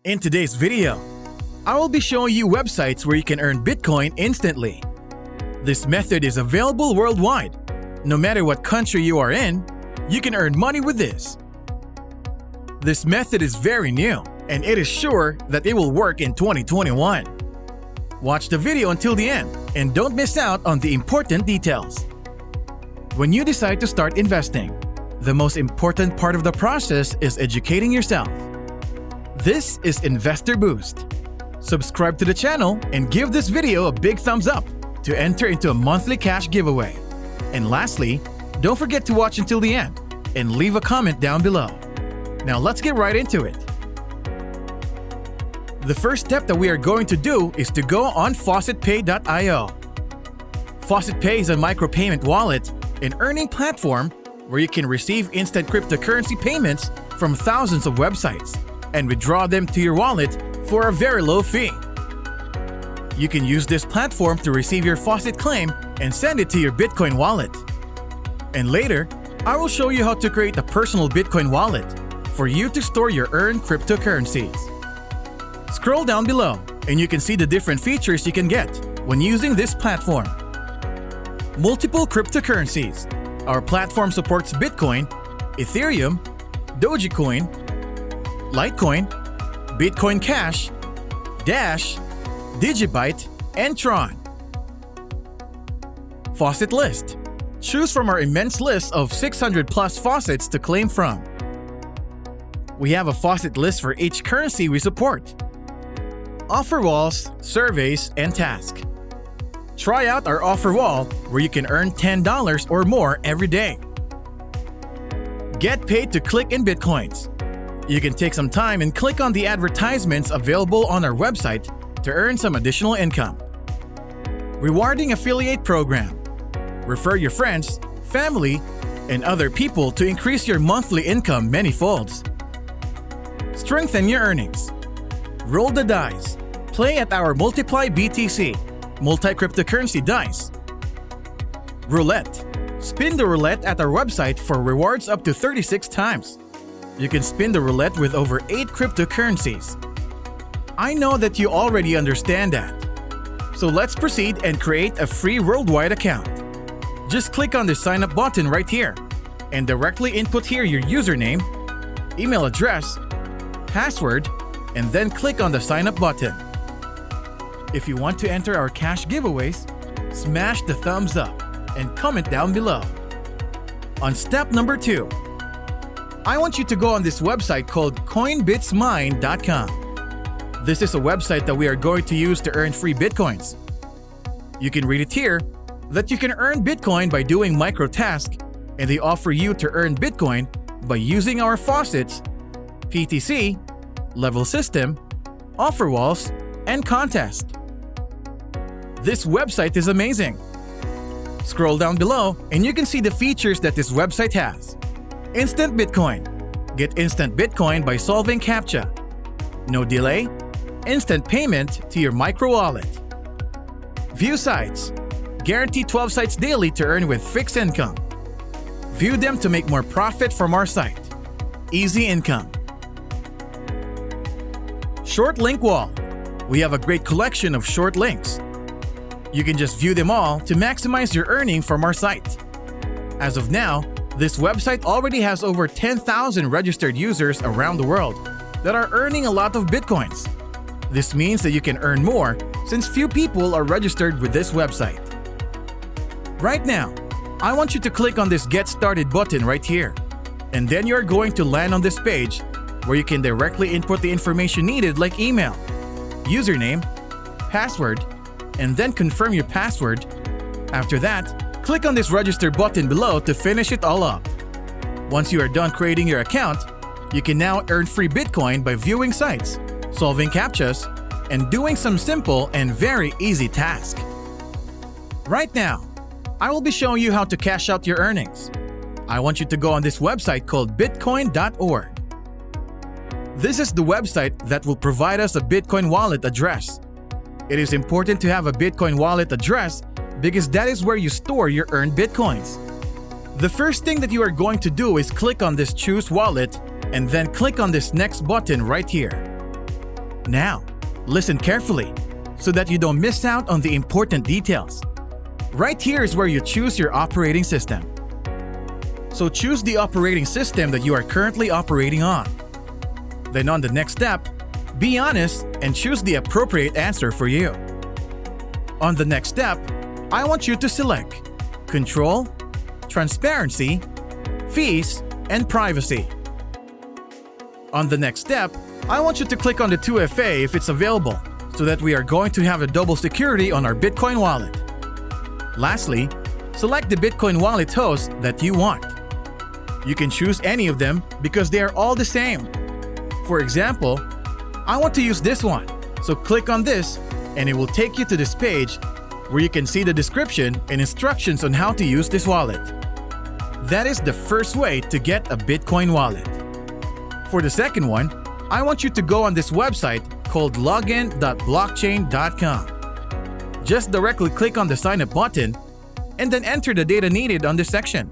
In today's video, I will be showing you websites where you can earn Bitcoin instantly. This method is available worldwide. No matter what country you are in, you can earn money with this. This method is very new, and it is sure that it will work in 2021. Watch the video until the end, and don't miss out on the important details. When you decide to start investing, the most important part of the process is educating yourself. This is Investor Boost. Subscribe to the channel and give this video a big thumbs up to enter into a monthly cash giveaway. And lastly, don't forget to watch until the end and leave a comment down below. Now let's get right into it. The first step that we are going to do is to go on FaucetPayio. FaucetPay is a micropayment wallet and earning platform where you can receive instant cryptocurrency payments from thousands of websites and withdraw them to your wallet for a very low fee. You can use this platform to receive your Faucet claim and send it to your Bitcoin wallet. And later, I will show you how to create a personal Bitcoin wallet for you to store your earned cryptocurrencies. Scroll down below and you can see the different features you can get when using this platform. Multiple cryptocurrencies. Our platform supports Bitcoin, Ethereum, Dogecoin, Litecoin, Bitcoin Cash, Dash, Digibyte, and Tron. Faucet List. Choose from our immense list of 600 plus faucets to claim from. We have a faucet list for each currency we support. Offer walls, surveys, and tasks. Try out our offer wall where you can earn $10 or more every day. Get paid to click in Bitcoins. You can take some time and click on the advertisements available on our website to earn some additional income. Rewarding affiliate program. Refer your friends, family, and other people to increase your monthly income many folds. Strengthen your earnings. Roll the dice. Play at our Multiply BTC, multi-cryptocurrency dice. Roulette. Spin the roulette at our website for rewards up to 36 times. You can spin the roulette with over 8 cryptocurrencies. I know that you already understand that. So let's proceed and create a free worldwide account. Just click on the sign up button right here and directly input here your username, email address, password, and then click on the sign up button. If you want to enter our cash giveaways, smash the thumbs up and comment down below. On step number 2, I want you to go on this website called Coinbitsminecom. This is a website that we are going to use to earn free Bitcoins. You can read it here that you can earn Bitcoin by doing micro tasks, and they offer you to earn Bitcoin by using our faucets, PTC, level system, offer walls, and contest. This website is amazing. Scroll down below and you can see the features that this website has. Instant Bitcoin. Get instant Bitcoin by solving CAPTCHA. No delay. Instant payment to your micro wallet. View sites. Guarantee 12 sites daily to earn with fixed income. View them to make more profit from our site. Easy income. Short link wall. We have a great collection of short links. You can just view them all to maximize your earning from our site. As of now, this website already has over 10,000 registered users around the world that are earning a lot of Bitcoins. This means that you can earn more since few people are registered with this website. Right now, I want you to click on this Get Started button right here, and then you're going to land on this page where you can directly input the information needed like email, username, password, and then confirm your password. After that, click on this register button below to finish it all up. Once you are done creating your account, you can now earn free Bitcoin by viewing sites, solving CAPTCHAs, and doing some simple and very easy tasks. Right now, I will be showing you how to cash out your earnings. I want you to go on this website called Bitcoin.org. This is the website that will provide us a Bitcoin wallet address. It is important to have a Bitcoin wallet address because that is where you store your earned Bitcoins. The first thing that you are going to do is click on this Choose Wallet and then click on this Next button right here. Now, listen carefully so that you don't miss out on the important details. Right here is where you choose your operating system. So choose the operating system that you are currently operating on. Then on the next step, be honest and choose the appropriate answer for you. On the next step, I want you to select Control, Transparency, Fees, and Privacy. On the next step, I want you to click on the 2FA if it's available, so that we are going to have a double security on our Bitcoin wallet. Lastly, select the Bitcoin wallet host that you want. You can choose any of them because they are all the same. For example, I want to use this one, so click on this and it will take you to this page where you can see the description and instructions on how to use this wallet. That is the first way to get a Bitcoin wallet. For the second one, I want you to go on this website called login.blockchain.com. Just directly click on the sign up button and then enter the data needed on this section.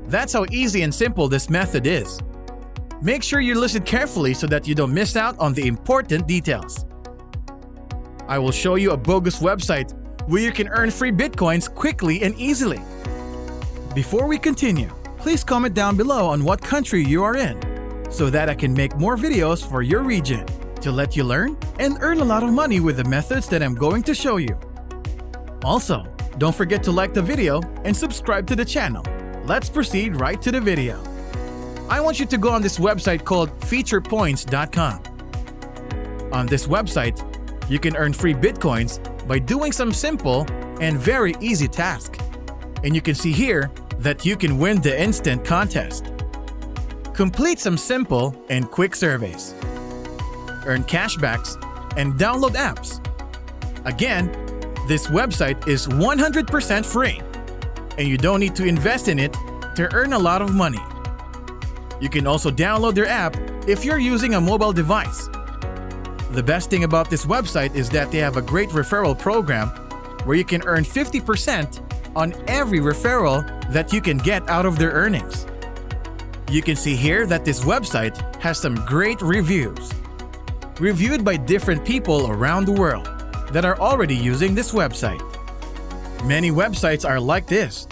That's how easy and simple this method is. Make sure you listen carefully so that you don't miss out on the important details. I will show you a bogus website where you can earn free Bitcoins quickly and easily. Before we continue, please comment down below on what country you are in, so that I can make more videos for your region to let you learn and earn a lot of money with the methods that I'm going to show you. Also, don't forget to like the video and subscribe to the channel. Let's proceed right to the video. I want you to go on this website called featurepoints.com. On this website, you can earn free Bitcoins by doing some simple and very easy task. And you can see here that you can win the instant contest. Complete some simple and quick surveys. Earn cashbacks and download apps. Again, this website is 100% free, and you don't need to invest in it to earn a lot of money. You can also download their app if you're using a mobile device. The best thing about this website is that they have a great referral program where you can earn 50% on every referral that you can get out of their earnings. You can see here that this website has some great reviews, reviewed by different people around the world that are already using this website. Many websites are like this,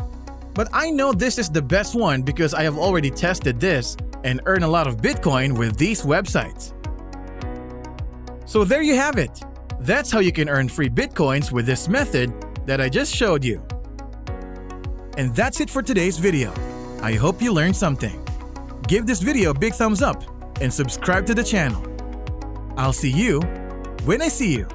but I know this is the best one because I have already tested this and earned a lot of Bitcoin with these websites. So there you have it. That's how you can earn free Bitcoins with this method that I just showed you. And that's it for today's video. I hope you learned something. Give this video a big thumbs up and subscribe to the channel. I'll see you when I see you.